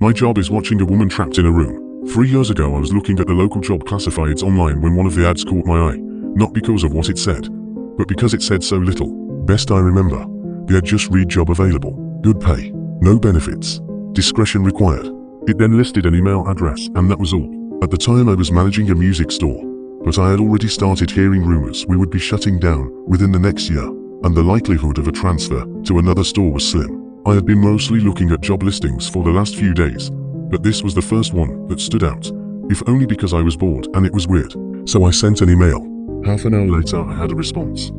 My job is watching a woman trapped in a room. 3 years ago I was looking at the local job classifieds online when one of the ads caught my eye. Not because of what it said, but because it said so little. Best I remember, the ad just read job available, good pay, no benefits, discretion required. It then listed an email address and that was all. At the time I was managing a music store, but I had already started hearing rumors we would be shutting down within the next year, and the likelihood of a transfer to another store was slim. I had been mostly looking at job listings for the last few days, but this was the first one that stood out, if only because I was bored and it was weird. So I sent an email. Half an hour later I had a response,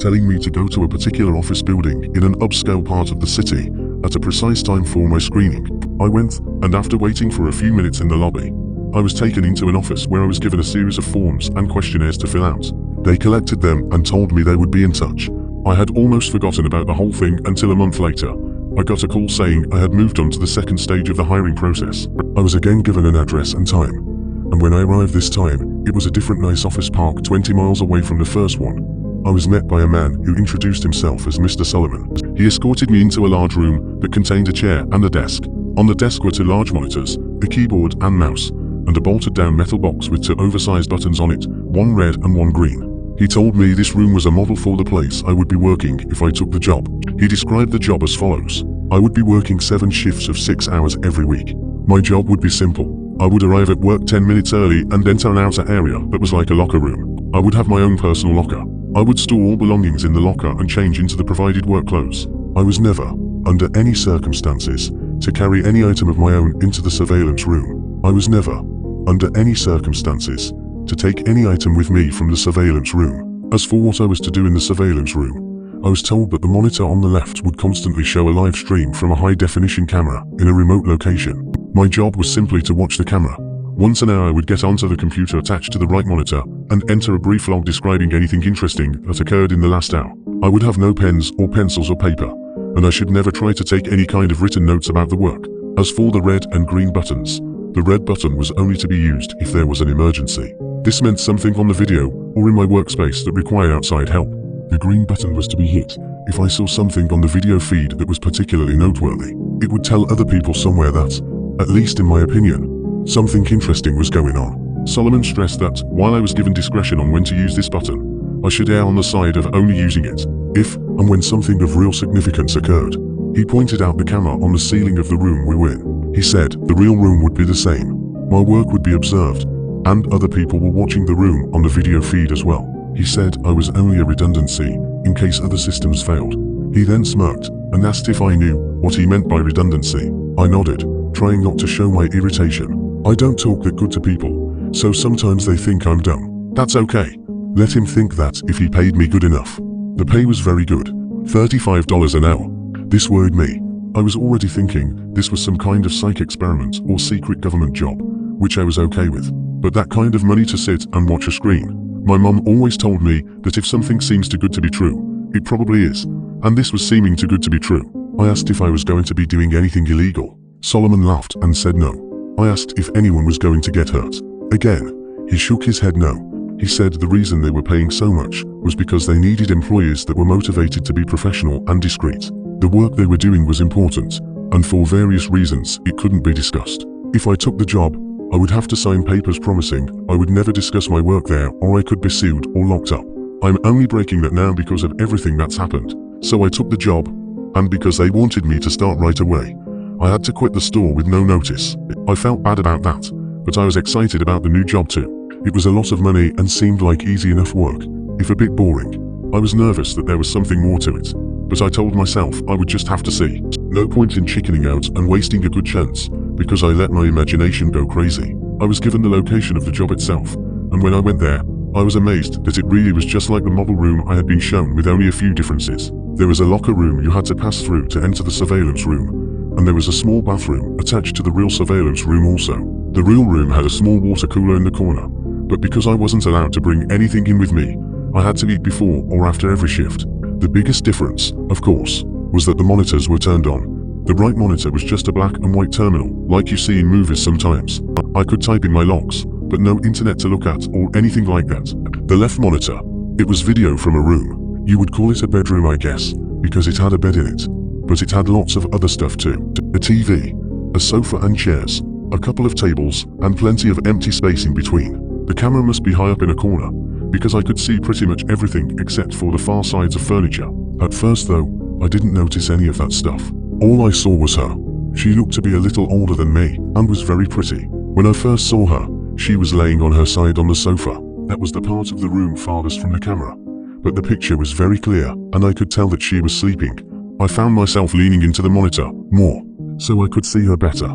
telling me to go to a particular office building in an upscale part of the city at a precise time for my screening. I went, and after waiting for a few minutes in the lobby, I was taken into an office where I was given a series of forms and questionnaires to fill out. They collected them and told me they would be in touch. I had almost forgotten about the whole thing until a month later. I got a call saying I had moved on to the second stage of the hiring process. I was again given an address and time, and when I arrived this time, it was a different nice office park 20 miles away from the first one. I was met by a man who introduced himself as Mr. Solomon. He escorted me into a large room that contained a chair and a desk. On the desk were 2 large monitors, a keyboard and mouse, and a bolted-down metal box with 2 oversized buttons on it, one red and one green. He told me this room was a model for the place I would be working if I took the job. He described the job as follows. I would be working 7 shifts of 6 hours every week. My job would be simple. I would arrive at work 10 minutes early and enter an outer area that was like a locker room. I would have my own personal locker. I would store all belongings in the locker and change into the provided work clothes. I was never, under any circumstances, to carry any item of my own into the surveillance room. I was never, under any circumstances, to take any item with me from the surveillance room. As for what I was to do in the surveillance room, I was told that the monitor on the left would constantly show a live stream from a high-definition camera in a remote location. My job was simply to watch the camera. Once an hour I would get onto the computer attached to the right monitor and enter a brief log describing anything interesting that occurred in the last hour. I would have no pens or pencils or paper, and I should never try to take any kind of written notes about the work. As for the red and green buttons, the red button was only to be used if there was an emergency. This meant something on the video or in my workspace that required outside help. The green button was to be hit if I saw something on the video feed that was particularly noteworthy. It would tell other people somewhere that, at least in my opinion, something interesting was going on. Solomon stressed that, while I was given discretion on when to use this button, I should err on the side of only using it if and when something of real significance occurred. He pointed out the camera on the ceiling of the room we were in. He said the real room would be the same. My work would be observed, and other people were watching the room on the video feed as well. He said I was only a redundancy in case other systems failed. He then smirked and asked if I knew what he meant by redundancy. I nodded, trying not to show my irritation. I don't talk that good to people, so sometimes they think I'm dumb. That's okay. Let him think that if he paid me good enough. The pay was very good, $35 an hour. This worried me. I was already thinking this was some kind of psych experiment or secret government job, which I was okay with. But that kind of money to sit and watch a screen. My mum always told me that if something seems too good to be true, it probably is. And this was seeming too good to be true. I asked if I was going to be doing anything illegal. Solomon laughed and said no. I asked if anyone was going to get hurt. Again, he shook his head no. He said the reason they were paying so much was because they needed employees that were motivated to be professional and discreet. The work they were doing was important, and for various reasons it couldn't be discussed. If I took the job, I would have to sign papers promising I would never discuss my work there, or I could be sued or locked up. I'm only breaking that now because of everything that's happened. So I took the job, and because they wanted me to start right away, I had to quit the store with no notice. I felt bad about that, but I was excited about the new job too. It was a lot of money and seemed like easy enough work, if a bit boring. I was nervous that there was something more to it, but I told myself I would just have to see. No point in chickening out and wasting a good chance, because I let my imagination go crazy. I was given the location of the job itself, and when I went there, I was amazed that it really was just like the model room I had been shown with only a few differences. There was a locker room you had to pass through to enter the surveillance room, and there was a small bathroom attached to the real surveillance room also. The real room had a small water cooler in the corner, but because I wasn't allowed to bring anything in with me, I had to eat before or after every shift. The biggest difference, of course, was that the monitors were turned on. The right monitor was just a black and white terminal, like you see in movies sometimes. I could type in my logs, but no internet to look at or anything like that. The left monitor, it was video from a room. You would call it a bedroom, I guess, because it had a bed in it, but it had lots of other stuff too. A TV, A sofa and chairs, a couple of tables, and plenty of empty space in between. The camera must be high up in a corner, because I could see pretty much everything except for the far sides of furniture. At first though, I didn't notice any of that stuff. All I saw was her. She looked to be a little older than me, and was very pretty. When I first saw her, she was laying on her side on the sofa. That was the part of the room farthest from the camera. But the picture was very clear, and I could tell that she was sleeping. I found myself leaning into the monitor more, so I could see her better.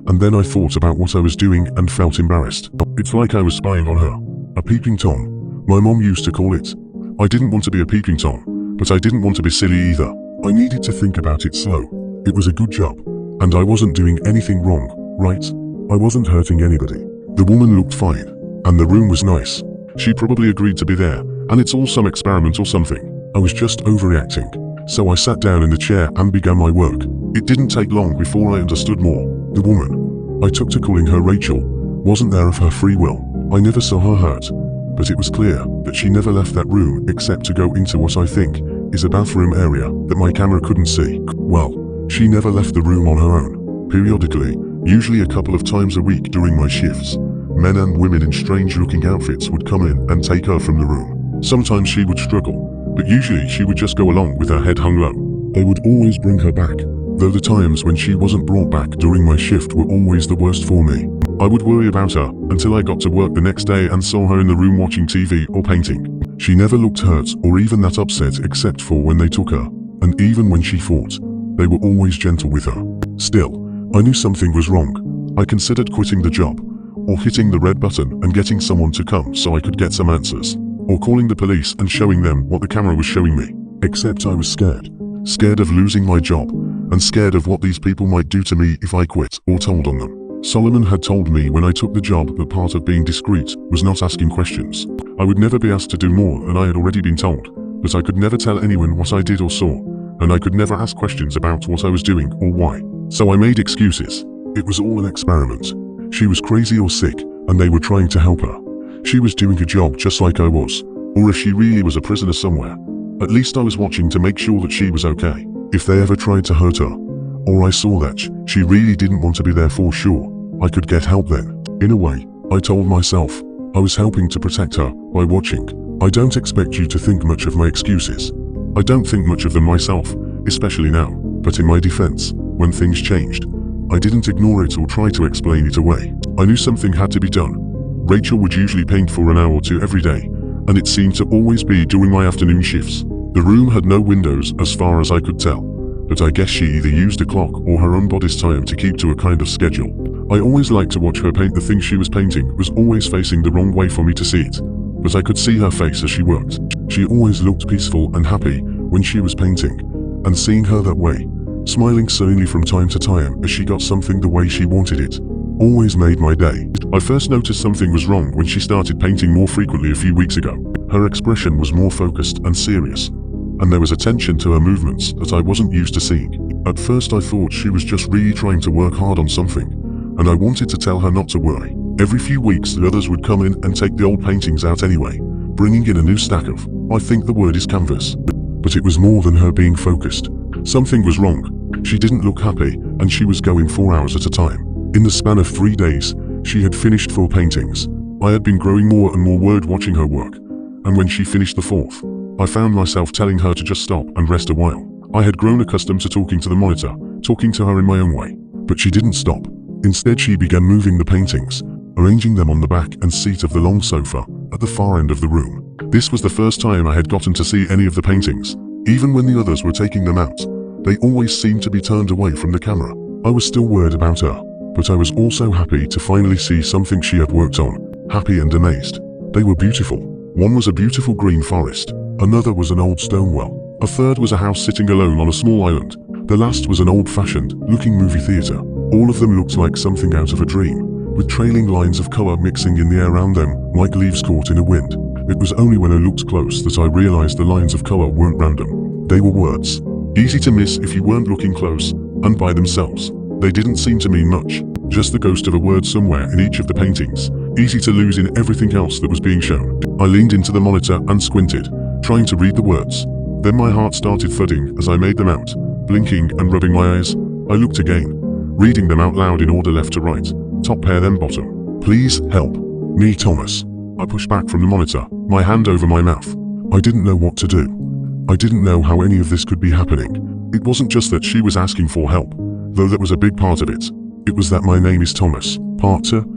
And then I thought about what I was doing and felt embarrassed. It's like I was spying on her. A peeping Tom, my mom used to call it. I didn't want to be a peeping Tom, but I didn't want to be silly either. I needed to think about it slow. It was a good job, and I wasn't doing anything wrong, right? I wasn't hurting anybody. The woman looked fine, and the room was nice. She probably agreed to be there, and it's all some experiment or something. I was just overreacting. So I sat down in the chair and began my work. It didn't take long before I understood more. The woman I took to calling her Rachel wasn't there of her free will. I never saw her hurt, but it was clear that she never left that room except to go into what I think is a bathroom area that my camera couldn't see. Well, she never left the room on her own. Periodically, usually a couple of times a week during my shifts, men and women in strange-looking outfits would come in and take her from the room. Sometimes she would struggle, but usually she would just go along with her head hung low. They would always bring her back, though the times when she wasn't brought back during my shift were always the worst for me. I would worry about her until I got to work the next day and saw her in the room watching TV or painting. She never looked hurt or even that upset except for when they took her, and even when she fought, they were always gentle with her. Still, I knew something was wrong. I considered quitting the job, or hitting the red button and getting someone to come so I could get some answers, or calling the police and showing them what the camera was showing me. Except I was scared. Scared of losing my job, and scared of what these people might do to me if I quit or told on them. Solomon had told me when I took the job that part of being discreet was not asking questions. I would never be asked to do more than I had already been told, but I could never tell anyone what I did or saw, and I could never ask questions about what I was doing or why. So I made excuses. It was all an experiment. She was crazy or sick, and they were trying to help her. She was doing a job just like I was, or if she really was a prisoner somewhere, at least I was watching to make sure that she was okay. If they ever tried to hurt her, or I saw that she really didn't want to be there for sure, I could get help then. In a way, I told myself I was helping to protect her by watching. I don't expect you to think much of my excuses. I don't think much of them myself, especially now, but in my defense, when things changed, I didn't ignore it or try to explain it away. I knew something had to be done. Rachel would usually paint for an hour or two every day, and it seemed to always be during my afternoon shifts. The room had no windows as far as I could tell, but I guess she either used a clock or her own body's time to keep to a kind of schedule. I always liked to watch her paint. The thing she was painting was always facing the wrong way for me to see it, but I could see her face as she worked. She always looked peaceful and happy when she was painting, and seeing her that way, smiling serenely from time to time as she got something the way she wanted it, always made my day. I first noticed something was wrong when she started painting more frequently a few weeks ago. Her expression was more focused and serious, and there was a tension to her movements that I wasn't used to seeing. At first I thought she was just really trying to work hard on something, and I wanted to tell her not to worry. Every few weeks the others would come in and take the old paintings out anyway, bringing in a new stack of, I think the word is canvas. But it was more than her being focused. Something was wrong. She didn't look happy, and she was going 4 hours at a time. In the span of 3 days, she had finished 4 paintings. I had been growing more and more worried watching her work, and when she finished the 4th, I found myself telling her to just stop and rest a while. I had grown accustomed to talking to the monitor, talking to her in my own way, but she didn't stop. Instead she began moving the paintings, arranging them on the back and seat of the long sofa at the far end of the room. This was the first time I had gotten to see any of the paintings. Even when the others were taking them out, they always seemed to be turned away from the camera. I was still worried about her, but I was also happy to finally see something she had worked on, happy and amazed. They were beautiful. One was a beautiful green forest, another was an old stone well, a third was a house sitting alone on a small island, the last was an old-fashioned looking movie theater. All of them looked like something out of a dream, with trailing lines of color mixing in the air around them like leaves caught in a wind. It was only when I looked close that I realized the lines of color weren't random. They were words, easy to miss if you weren't looking close, and by themselves, they didn't seem to mean much. Just the ghost of a word somewhere in each of the paintings, easy to lose in everything else that was being shown. I leaned into the monitor and squinted, trying to read the words. Then my heart started thudding as I made them out, blinking and rubbing my eyes. I looked again, reading them out loud in order left to right, top pair then bottom. Please, help. Me, Thomas. I pushed back from the monitor, my hand over my mouth. I didn't know what to do. I didn't know how any of this could be happening. It wasn't just that she was asking for help, though that was a big part of it. It was that my name is Thomas. Part 2,